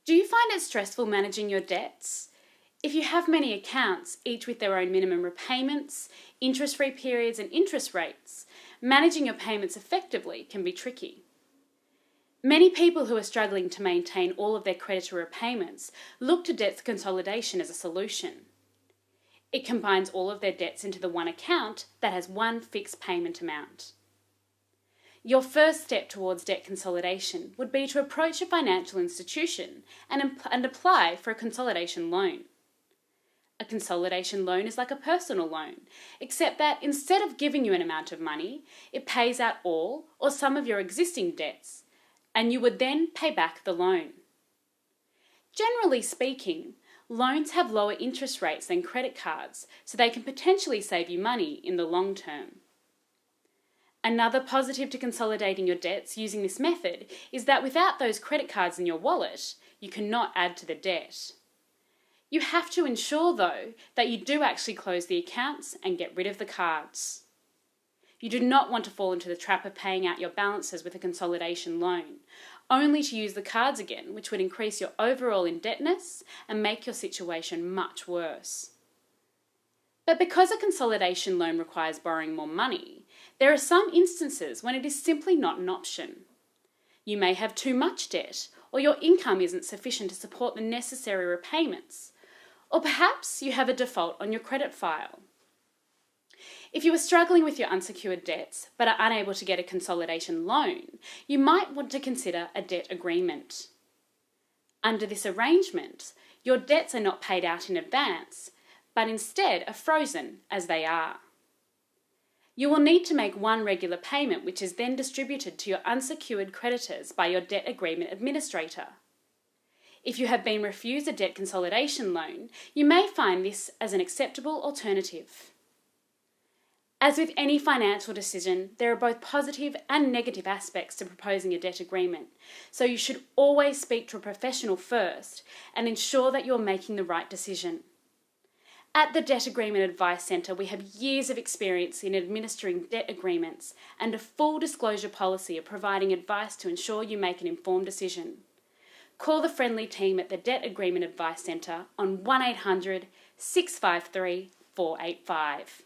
Do you find it stressful managing your debts? If you have many accounts, each with their own minimum repayments, interest-free periods and interest rates, managing your payments effectively can be tricky. Many people who are struggling to maintain all of their creditor repayments look to debt consolidation as a solution. It combines all of their debts into the one account that has one fixed payment amount. Your first step towards debt consolidation would be to approach a financial institution and apply for a consolidation loan. A consolidation loan is like a personal loan, except that instead of giving you an amount of money, it pays out all or some of your existing debts, and you would then pay back the loan. Generally speaking, loans have lower interest rates than credit cards, so they can potentially save you money in the long term. Another positive to consolidating your debts using this method is that without those credit cards in your wallet, you cannot add to the debt. You have to ensure, though, that you do actually close the accounts and get rid of the cards. You do not want to fall into the trap of paying out your balances with a consolidation loan, only to use the cards again, which would increase your overall indebtedness and make your situation much worse. But because a consolidation loan requires borrowing more money, there are some instances when it is simply not an option. You may have too much debt, or your income isn't sufficient to support the necessary repayments, or perhaps you have a default on your credit file. If you are struggling with your unsecured debts but are unable to get a consolidation loan, you might want to consider a debt agreement. Under this arrangement, your debts are not paid out in advance, but instead are frozen as they are. You will need to make one regular payment, which is then distributed to your unsecured creditors by your debt agreement administrator. If you have been refused a debt consolidation loan, you may find this as an acceptable alternative. As with any financial decision, there are both positive and negative aspects to proposing a debt agreement, so you should always speak to a professional first and ensure that you're making the right decision. At the Debt Agreement Advice Centre, we have years of experience in administering debt agreements and a full disclosure policy of providing advice to ensure you make an informed decision. Call the friendly team at the Debt Agreement Advice Centre on 1800 653 485.